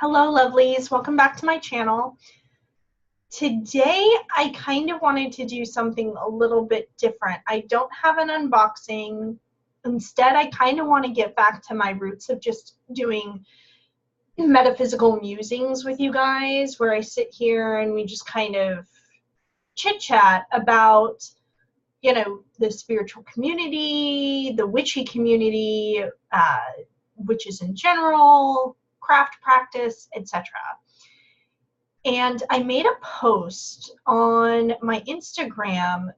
Hello, lovelies. Welcome back to my channel. Today, I kind of wanted to do something a little bit different. I don't have an unboxing. Instead, I kind of want to get back to my roots of just doing metaphysical musings with you guys, where I sit here and we just kind of chit-chat about, the spiritual community, the witchy community, witches in general, craft practice, etc. And I made a post on my Instagram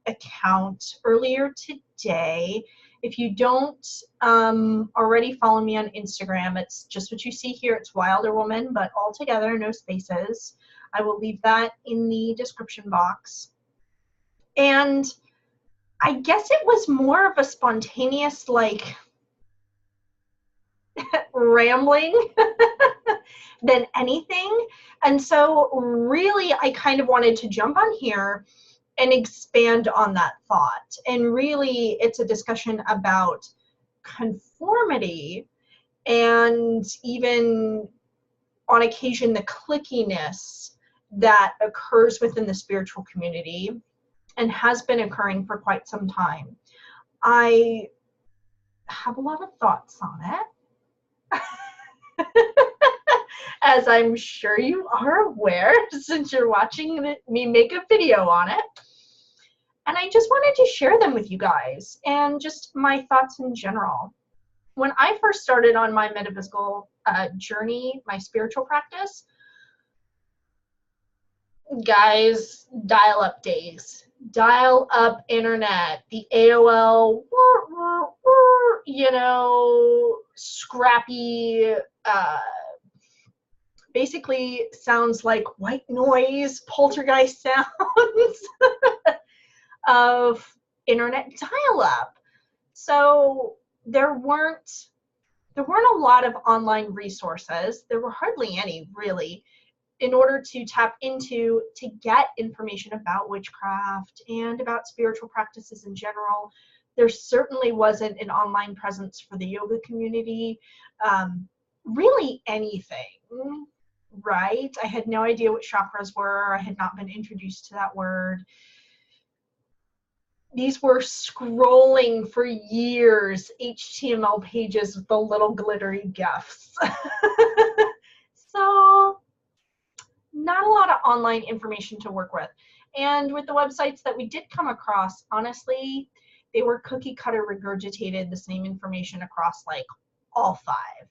account earlier today. If you don't already follow me on Instagram, it's just what you see here. It's Wilder Woman, but all together, no spaces. I will leave that in the description box. And I guess it was more of a spontaneous, rambling than anything. And so really, I kind of wanted to jump on here and expand on that thought. And really, it's a discussion about conformity and even on occasion the cliquiness that occurs within the spiritual community and has been occurring for quite some time. I have a lot of thoughts on it. As I'm sure you are aware, since you're watching me make a video on it. And I just wanted to share them with you guys and just my thoughts in general. When I first started on my metaphysical journey, my spiritual practice, guys, dial-up days, dial-up internet, the AOL, scrappy, basically sounds like white noise, poltergeist sounds of internet dial-up. So there weren't a lot of online resources. There were hardly any, really, in order to tap into to get information about witchcraft and about spiritual practices in general. There certainly wasn't an online presence for the yoga community, really anything. Right? I had no idea what chakras were. I had not been introduced to that word. These were scrolling for years, HTML pages with the little glittery GIFs. So, not a lot of online information to work with. And with the websites that we did come across, honestly, they were cookie cutter regurgitated the same information across like all five.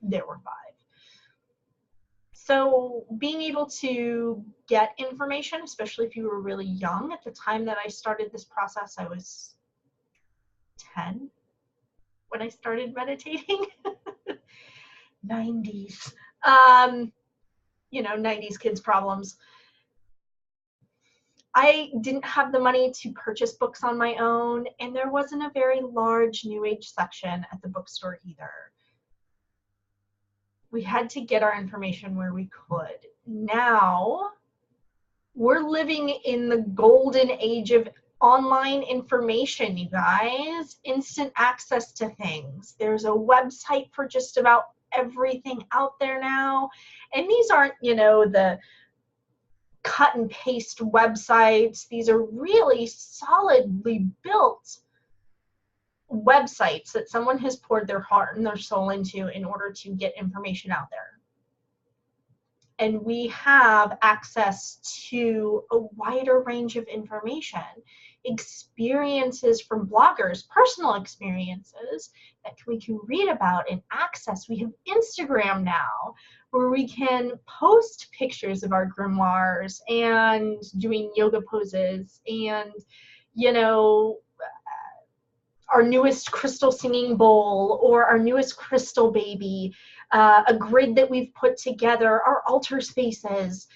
There were five. So being able to get information, especially if you were really young, at the time that I started this process, I was 10 when I started meditating. 90s. 90s kids problems. I didn't have the money to purchase books on my own, and there wasn't a very large New Age section at the bookstore either. We had to get our information where we could. Now, we're living in the golden age of online information, you guys. Instant access to things. There's a website for just about everything out there now. And these aren't, the cut and paste websites. These are really solidly built websites that someone has poured their heart and their soul into in order to get information out there. And we have access to a wider range of information, experiences from bloggers, personal experiences that we can read about and access. We have Instagram now, where we can post pictures of our grimoires and doing yoga poses and, our newest crystal singing bowl or our newest crystal baby, a grid that we've put together, our altar spaces.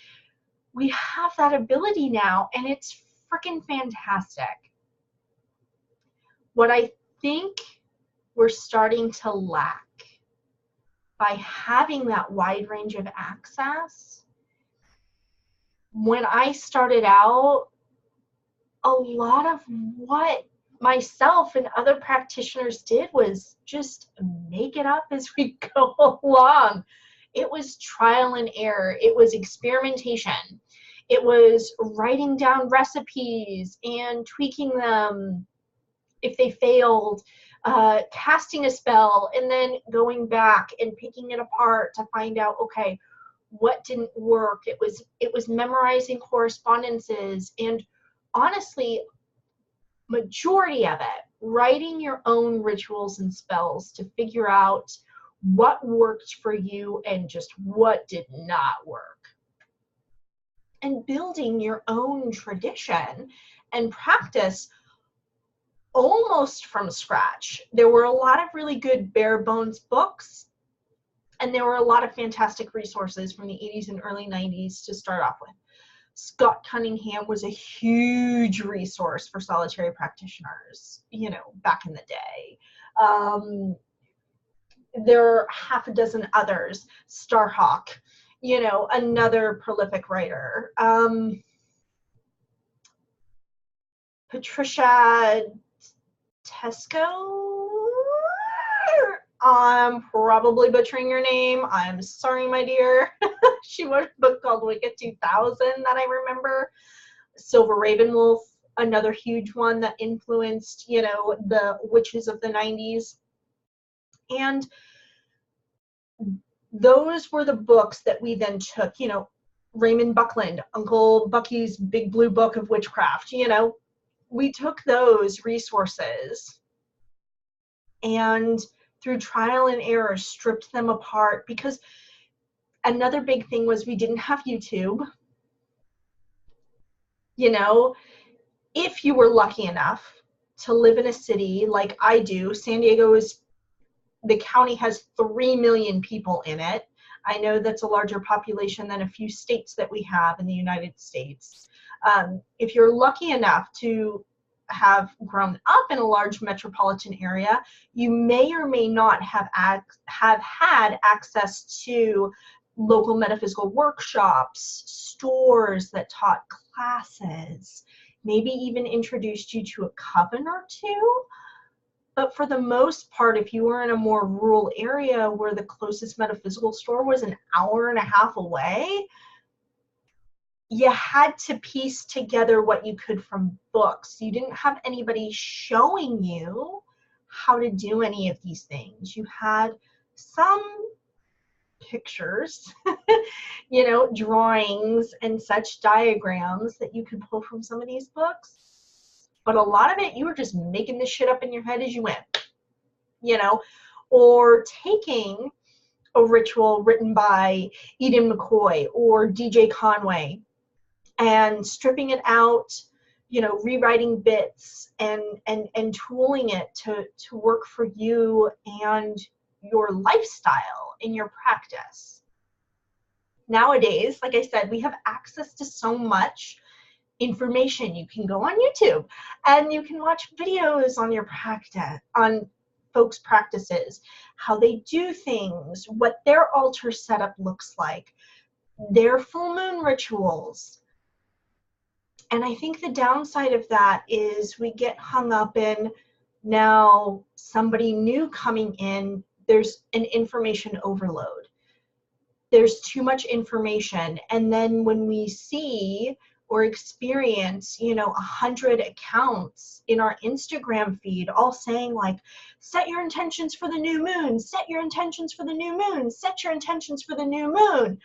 We have that ability now, and it's freaking fantastic. What I think we're starting to lack by having that wide range of access, when I started out, a lot of what myself and other practitioners did was just make it up as we go along. It was trial and error. It was experimentation. It was writing down recipes and tweaking them if they failed, casting a spell, and then going back and picking it apart to find out, okay, what didn't work. It was memorizing correspondences, and honestly, majority of it, writing your own rituals and spells to figure out what worked for you and just what did not work. And building your own tradition and practice almost from scratch. There were a lot of really good bare bones books, and there were a lot of fantastic resources from the 80s and early 90s to start off with. Scott Cunningham was a huge resource for solitary practitioners, you know, back in the day. There are half a dozen others. Starhawk, you know, another prolific writer. Patricia Tesco, I'm probably butchering your name. I'm sorry, my dear. She wrote a book called Wicked 2000 that I remember. Silver Ravenwolf, another huge one that influenced, you know, the witches of the 90s. And those were the books that we then took, you know, Raymond Buckland, Uncle Bucky's Big Blue Book of Witchcraft, you know, we took those resources and through trial and error stripped them apart, because another big thing was we didn't have YouTube. You know, if you were lucky enough to live in a city like I do, San Diego is, the county has 3 million people in it. I know that's a larger population than a few states that we have in the United States. If you're lucky enough to have grown up in a large metropolitan area, you may or may not have had access to local metaphysical workshops, stores that taught classes, maybe even introduced you to a coven or two. But for the most part, if you were in a more rural area where the closest metaphysical store was an hour and a half away, you had to piece together what you could from books. You didn't have anybody showing you how to do any of these things. You had some pictures, you know, drawings and such diagrams that you could pull from some of these books. But a lot of it, you were just making this shit up in your head as you went, you know, or taking a ritual written by Eden McCoy or DJ Conway and stripping it out, you know, rewriting bits and tooling it to work for you and your lifestyle in your practice. Nowadays, like I said, we have access to so much information. You can go on YouTube and you can watch videos on your practice, on folks' practices, how they do things, what their altar setup looks like, their full moon rituals. And I think the downside of that is we get hung up in now somebody new coming in, there's an information overload. There's too much information. And then when we see or experience, you know, 100 accounts in our Instagram feed all saying like, set your intentions for the new moon, set your intentions for the new moon, set your intentions for the new moon.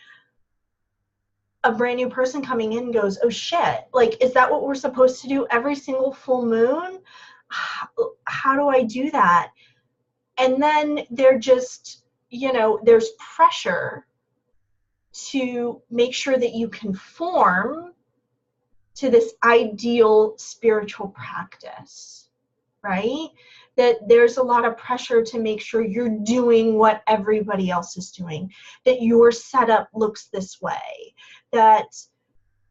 A brand new person coming in goes, oh shit, like, is that what we're supposed to do every single full moon? How do I do that? And then they're just, you know, there's pressure to make sure that you conform to this ideal spiritual practice, right? That there's a lot of pressure to make sure you're doing what everybody else is doing, that your setup looks this way, that,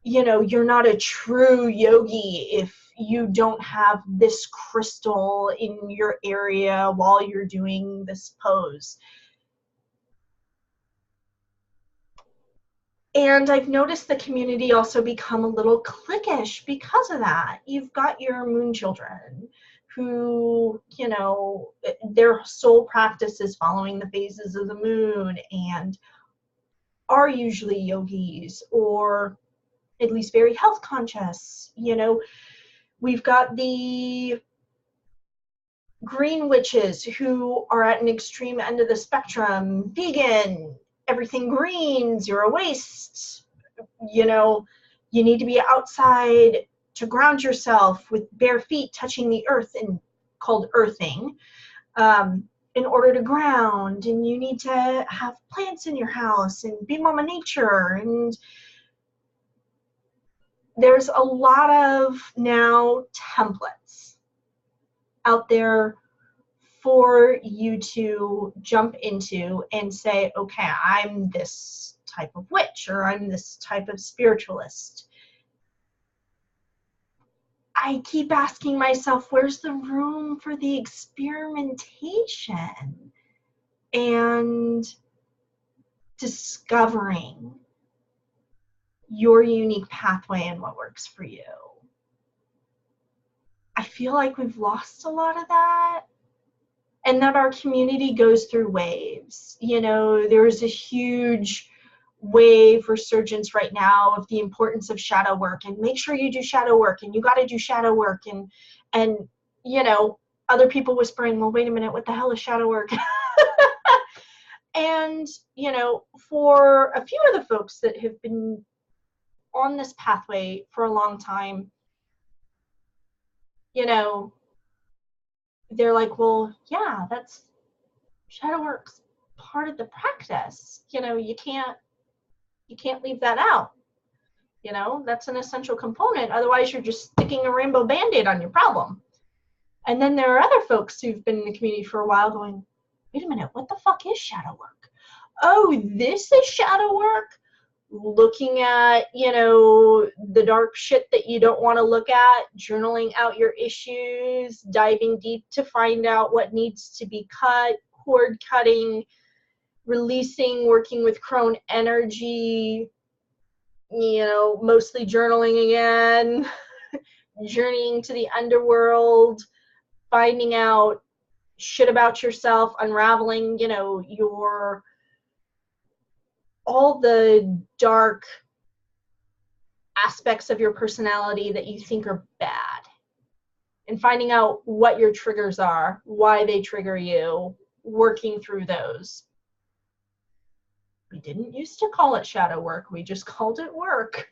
you know, you're not a true yogi if you don't have this crystal in your area while you're doing this pose. And I've noticed the community also become a little cliquish because of that. You've got your moon children who, you know, their sole practice is following the phases of the moon and are usually yogis or at least very health conscious. You know, we've got the green witches who are at an extreme end of the spectrum, vegan, everything green, zero waste. You know, you need to be outside to ground yourself with bare feet touching the earth, and called earthing, in order to ground. And you need to have plants in your house and be mama nature. And there's a lot of now templates out there for you to jump into and say, okay, I'm this type of witch, or I'm this type of spiritualist. I keep asking myself, where's the room for the experimentation and discovering your unique pathway and what works for you? I feel like we've lost a lot of that, and that our community goes through waves. You know, there's a huge wave resurgence right now of the importance of shadow work, and make sure you do shadow work, and you got to do shadow work, and you know, other people whispering, well, wait a minute, what the hell is shadow work? And you know, for a few of the folks that have been on this pathway for a long time, you know, they're like, well, yeah, that's shadow work's part of the practice. You know, you can't leave that out. You know, that's an essential component. Otherwise, you're just sticking a rainbow Band-Aid on your problem. And then there are other folks who've been in the community for a while going, wait a minute, what the fuck is shadow work? Oh, this is shadow work? Looking at, you know, the dark shit that you don't want to look at, journaling out your issues, diving deep to find out what needs to be cut, cord cutting, releasing, working with crone energy, you know, mostly journaling again, journeying to the underworld, finding out shit about yourself, unraveling, you know, your all the dark aspects of your personality that you think are bad, and finding out what your triggers are, why they trigger you, working through those. We didn't used to call it shadow work, we just called it work.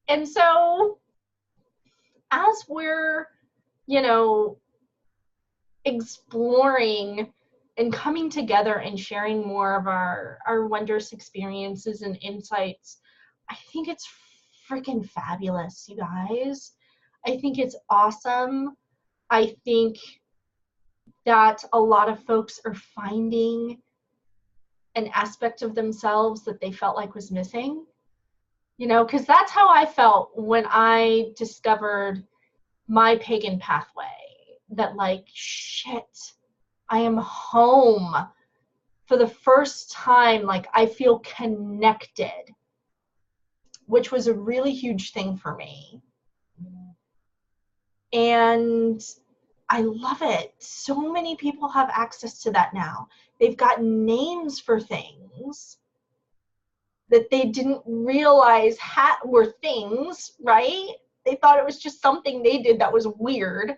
And so as we're, you know, exploring and coming together and sharing more of our wondrous experiences and insights, I think it's freaking fabulous, you guys. I think it's awesome. I think that a lot of folks are finding an aspect of themselves that they felt like was missing. You know, because that's how I felt when I discovered my pagan pathway. That like, shit, I am home for the first time. Like, I feel connected, which was a really huge thing for me. And I love it. So many people have access to that now. They've got names for things that they didn't realize were things, right? They thought it was just something they did that was weird,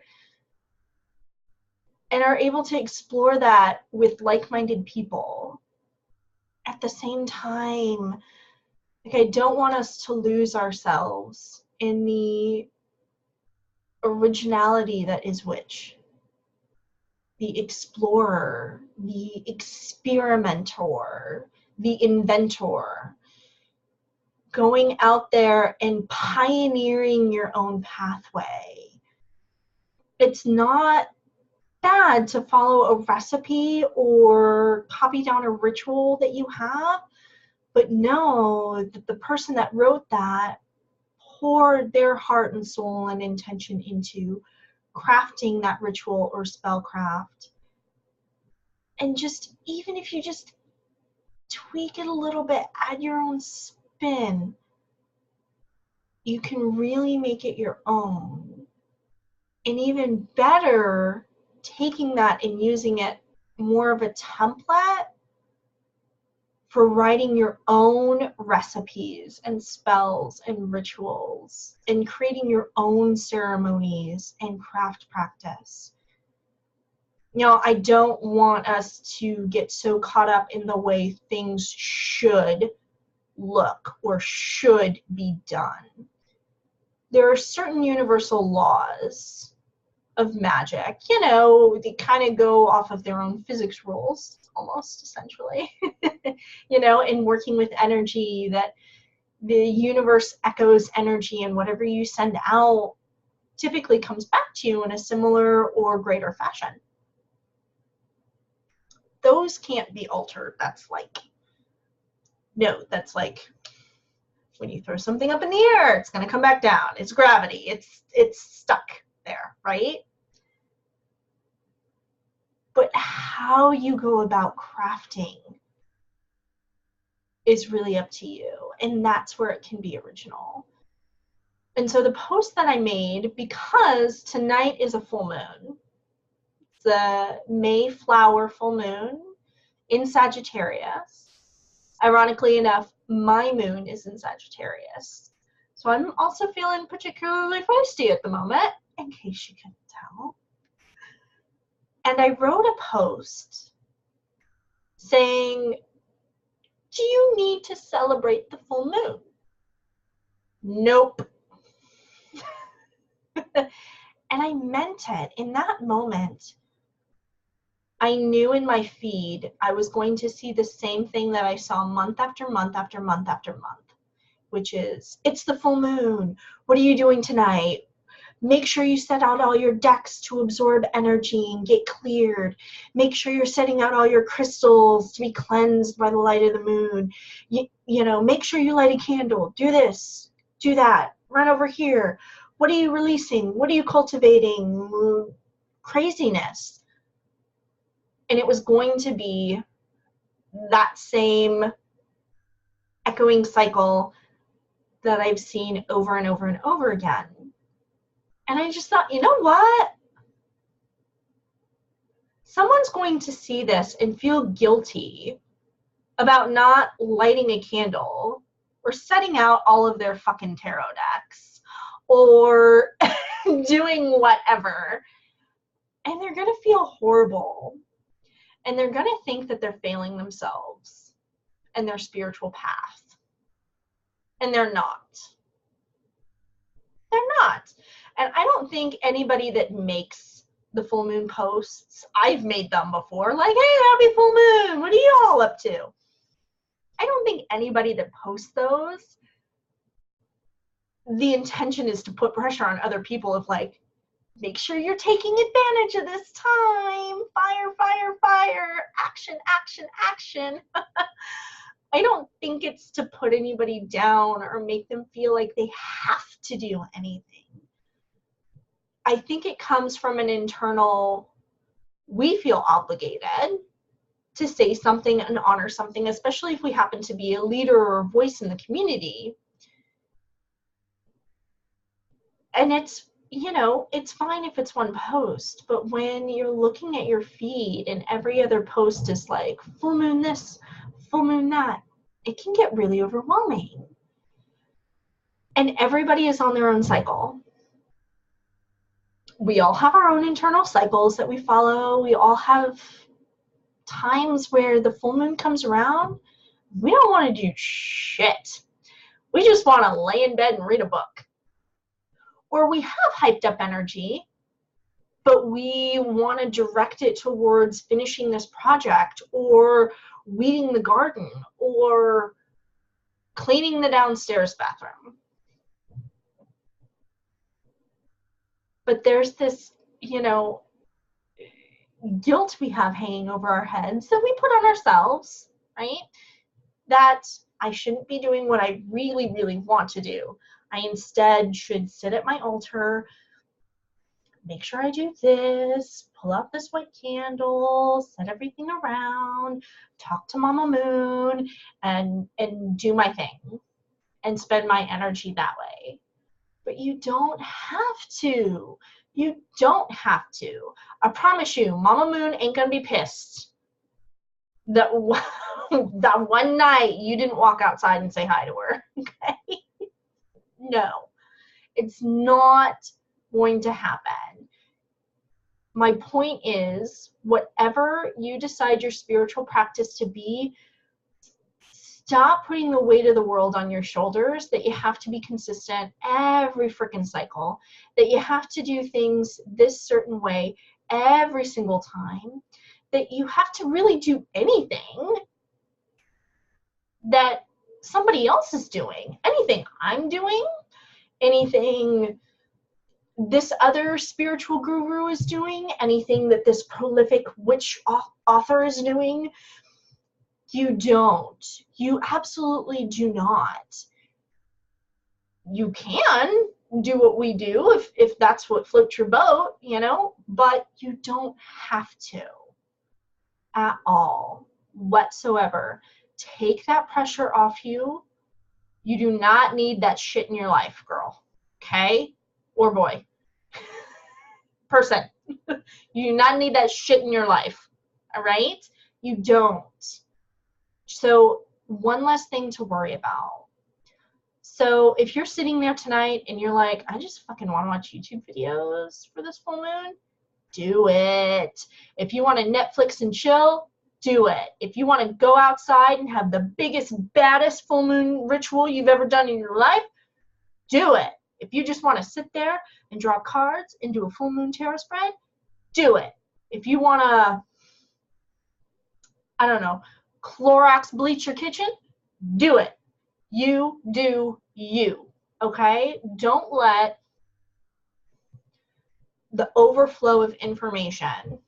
and are able to explore that with like-minded people. At the same time, like, I don't want us to lose ourselves in the originality that is witch. The explorer, the experimenter, the inventor. Going out there and pioneering your own pathway. It's not bad to follow a recipe or copy down a ritual that you have, but know that the person that wrote that poured their heart and soul and intention into crafting that ritual or spellcraft. And just, even if you just tweak it a little bit, add your own spin, you can really make it your own. And even better, taking that and using it more of a template for writing your own recipes and spells and rituals and creating your own ceremonies and craft practice. You know, I don't want us to get so caught up in the way things should look or should be done. There are certain universal laws of magic, you know, they kind of go off of their own physics rules, almost, essentially, you know, in working with energy, that the universe echoes energy, and whatever you send out typically comes back to you in a similar or greater fashion. Those can't be altered. That's like, no, that's like when you throw something up in the air, it's going to come back down. It's gravity. It's stuck there, right? But how you go about crafting is really up to you, and that's where it can be original. And so the post that I made, because tonight is a full moon, it's the Mayflower full moon in Sagittarius. Ironically enough, my moon is in Sagittarius. So I'm also feeling particularly feisty at the moment, in case you couldn't tell. And I wrote a post saying, do you need to celebrate the full moon? Nope. And I meant it. In that moment, I knew in my feed I was going to see the same thing that I saw month after month after month after month, which is, it's the full moon. What are you doing tonight? Make sure you set out all your decks to absorb energy and get cleared. Make sure you're setting out all your crystals to be cleansed by the light of the moon. You know, make sure you light a candle. Do this, do that, run over here. What are you releasing? What are you cultivating? Craziness. And it was going to be that same echoing cycle that I've seen over and over and over again. And I just thought, you know what? Someone's going to see this and feel guilty about not lighting a candle or setting out all of their fucking tarot decks or doing whatever. And they're going to feel horrible. And they're going to think that they're failing themselves and their spiritual path. And they're not. They're not. And I don't think anybody that makes the full moon posts, I've made them before, like, hey, happy full moon, what are you all up to? I don't think anybody that posts those, the intention is to put pressure on other people of like, make sure you're taking advantage of this time. Fire, fire, fire. Action, action, action. I don't think it's to put anybody down or make them feel like they have to do anything. I think it comes from an internal, we feel obligated to say something and honor something, especially if we happen to be a leader or a voice in the community. And it's, you know, it's fine if it's one post, but when you're looking at your feed and every other post is like full moon this, full moon that, it can get really overwhelming. And everybody is on their own cycle. We all have our own internal cycles that we follow. We all have times where the full moon comes around. We don't want to do shit. We just want to lay in bed and read a book. Or we have hyped up energy, but we want to direct it towards finishing this project or weeding the garden or cleaning the downstairs bathroom. But there's this, you know, guilt we have hanging over our heads that we put on ourselves, right? That I shouldn't be doing what I really, really want to do. I instead should sit at my altar, make sure I do this, pull out this white candle, set everything around, talk to Mama Moon, and do my thing and spend my energy that way. But you don't have to. You don't have to. I promise you, Mama Moon ain't gonna be pissed that that one night you didn't walk outside and say hi to her. Okay? No, it's not going to happen. My point is, whatever you decide your spiritual practice to be, stop putting the weight of the world on your shoulders, that you have to be consistent every freaking cycle, that you have to do things this certain way every single time, that you have to really do anything that somebody else is doing, anything I'm doing, anything this other spiritual guru is doing, anything that this prolific witch author is doing. You don't. You absolutely do not. You can do what we do if that's what floats your boat, you know, but you don't have to at all whatsoever. Take that pressure off you. You do not need that shit in your life, girl. Okay? Or boy. Person. You do not need that shit in your life. All right? You don't. So one less thing to worry about. So if you're sitting there tonight and you're like, I just fucking want to watch YouTube videos for this full moon, do it. If you want to Netflix and chill, do it. If you want to go outside and have the biggest, baddest full moon ritual you've ever done in your life, do it. If you just want to sit there and draw cards and do a full moon tarot spread, do it. If you want to, I don't know, Clorox bleach your kitchen, do it. You do you, okay? Don't let the overflow of information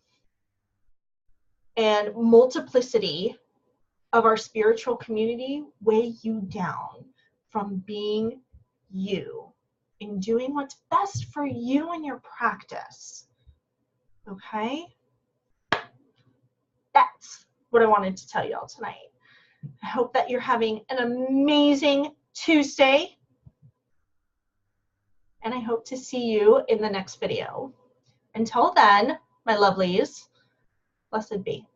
and multiplicity of our spiritual community weigh you down from being you and doing what's best for you and your practice, okay? That's what I wanted to tell y'all tonight. I hope that you're having an amazing Tuesday, and I hope to see you in the next video. Until then, my lovelies, blessed be.